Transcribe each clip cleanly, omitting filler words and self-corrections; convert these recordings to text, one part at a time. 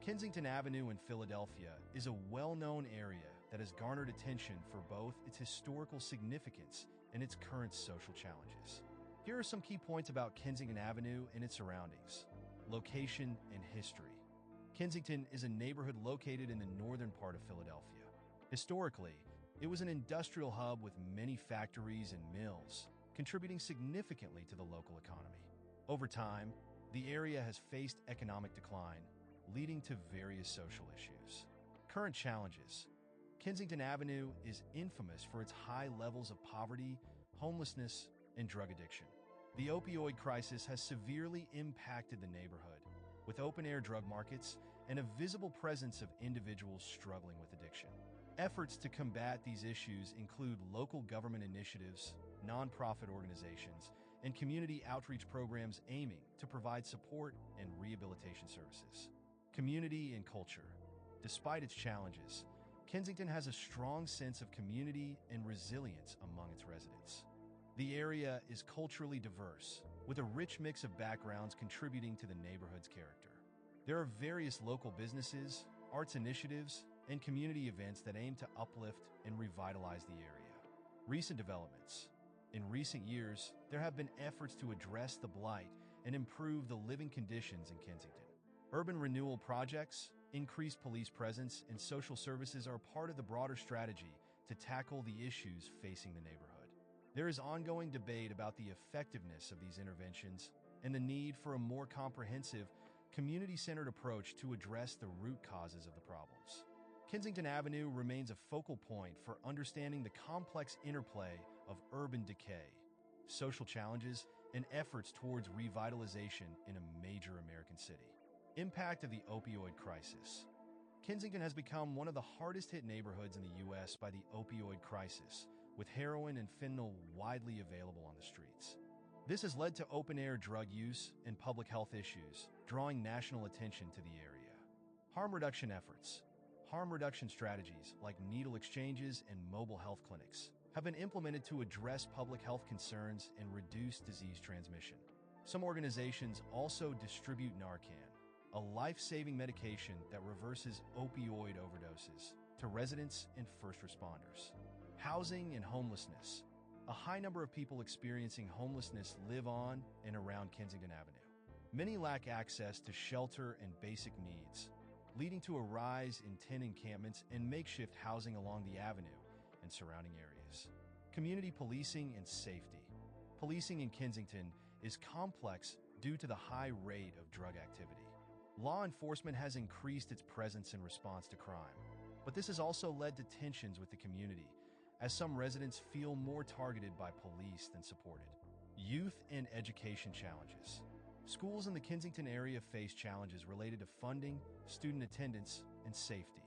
Kensington Avenue in Philadelphia is a well-known area that has garnered attention for both its historical significance and its current social challenges. Here are some key points about Kensington Avenue and its surroundings. Location and history. Kensington is a neighborhood located in the northern part of Philadelphia. Historically, it was an industrial hub with many factories and mills, contributing significantly to the local economy. Over time, the area has faced economic decline, leading to various social issues. Current challenges. Kensington Avenue is infamous for its high levels of poverty, homelessness, and drug addiction. The opioid crisis has severely impacted the neighborhood, with open-air drug markets and a visible presence of individuals struggling with addiction. Efforts to combat these issues include local government initiatives, nonprofit organizations, and community outreach programs aiming to provide support and rehabilitation services. Community and culture. Despite its challenges, Kensington has a strong sense of community and resilience among its residents. The area is culturally diverse, with a rich mix of backgrounds contributing to the neighborhood's character. There are various local businesses, arts initiatives, and community events that aim to uplift and revitalize the area. Recent developments. In recent years, there have been efforts to address the blight and improve the living conditions in Kensington. Urban renewal projects, increased police presence, and social services are part of the broader strategy to tackle the issues facing the neighborhood. There is ongoing debate about the effectiveness of these interventions and the need for a more comprehensive, community-centered approach to address the root causes of the problems. Kensington Avenue remains a focal point for understanding the complex interplay of urban decay, social challenges, and efforts towards revitalization in a major American city. Impact of the opioid crisis. Kensington has become one of the hardest-hit neighborhoods in the U.S. by the opioid crisis, with heroin and fentanyl widely available on the streets. This has led to open-air drug use and public health issues, drawing national attention to the area. Harm reduction efforts. Harm reduction strategies like needle exchanges and mobile health clinics have been implemented to address public health concerns and reduce disease transmission. Some organizations also distribute Narcan, a life-saving medication that reverses opioid overdoses, to residents and first responders. Housing and homelessness. A high number of people experiencing homelessness live on and around Kensington Avenue. Many lack access to shelter and basic needs, leading to a rise in tent encampments and makeshift housing along the avenue and surrounding areas. Community policing and safety. Policing in Kensington is complex due to the high rate of drug activity. Law enforcement has increased its presence in response to crime, but this has also led to tensions with the community, as some residents feel more targeted by police than supported. Youth and education challenges. Schools in the Kensington area face challenges related to funding, student attendance, and safety.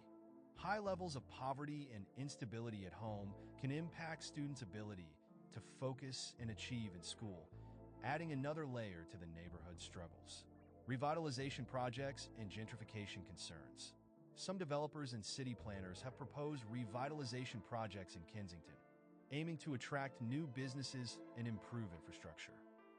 High levels of poverty and instability at home can impact students' ability to focus and achieve in school, adding another layer to the neighborhood's struggles. Revitalization projects and gentrification concerns. Some developers and city planners have proposed revitalization projects in Kensington, aiming to attract new businesses and improve infrastructure.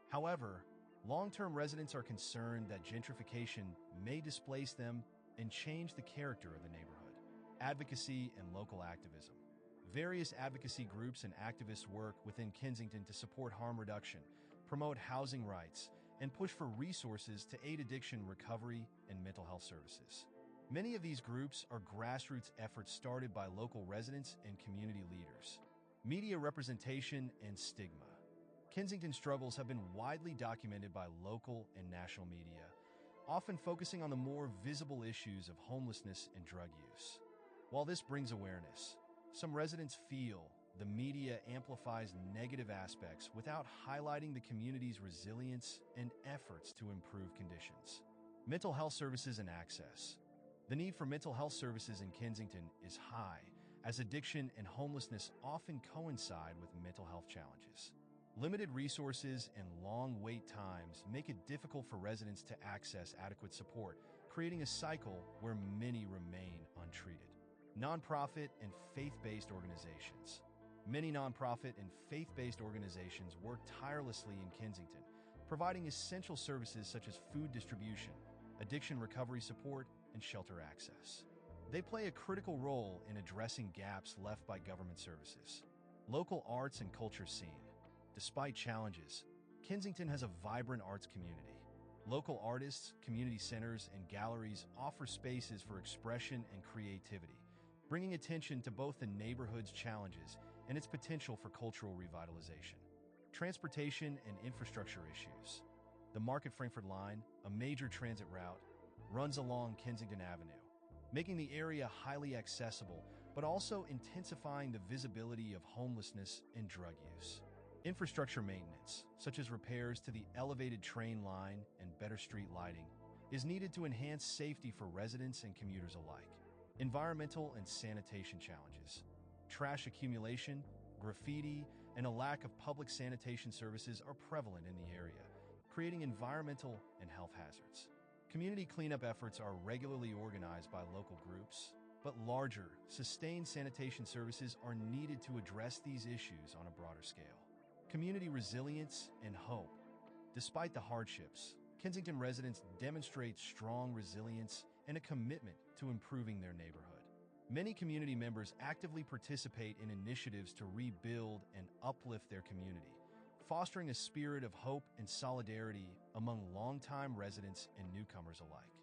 However, long-term residents are concerned that gentrification may displace them and change the character of the neighborhood. Advocacy and local activism. Various advocacy groups and activists work within Kensington to support harm reduction, promote housing rights, and push for resources to aid addiction recovery and mental health services. Many of these groups are grassroots efforts started by local residents and community leaders. Media representation and stigma. Kensington struggles have been widely documented by local and national media, often focusing on the more visible issues of homelessness and drug use. While this brings awareness, some residents feel the media amplifies negative aspects without highlighting the community's resilience and efforts to improve conditions. Mental health services and access. The need for mental health services in Kensington is high, as addiction and homelessness often coincide with mental health challenges. Limited resources and long wait times make it difficult for residents to access adequate support, creating a cycle where many remain untreated. Nonprofit and faith-based organizations. Many nonprofit and faith-based organizations work tirelessly in Kensington, providing essential services such as food distribution, addiction recovery support, and shelter access. They play a critical role in addressing gaps left by government services. Local arts and culture scene. Despite challenges, Kensington has a vibrant arts community. Local artists, community centers, and galleries offer spaces for expression and creativity, bringing attention to both the neighborhood's challenges and its potential for cultural revitalization. Transportation and infrastructure issues. The Market Frankford Line, a major transit route, runs along Kensington Avenue, making the area highly accessible, but also intensifying the visibility of homelessness and drug use. Infrastructure maintenance, such as repairs to the elevated train line and better street lighting, is needed to enhance safety for residents and commuters alike. Environmental and sanitation challenges. Trash accumulation, graffiti, and a lack of public sanitation services are prevalent in the area, creating environmental and health hazards. Community cleanup efforts are regularly organized by local groups, but larger, sustained sanitation services are needed to address these issues on a broader scale. Community resilience and hope. Despite the hardships, Kensington residents demonstrate strong resilience and a commitment to improving their neighborhood. Many community members actively participate in initiatives to rebuild and uplift their community, fostering a spirit of hope and solidarity among longtime residents and newcomers alike.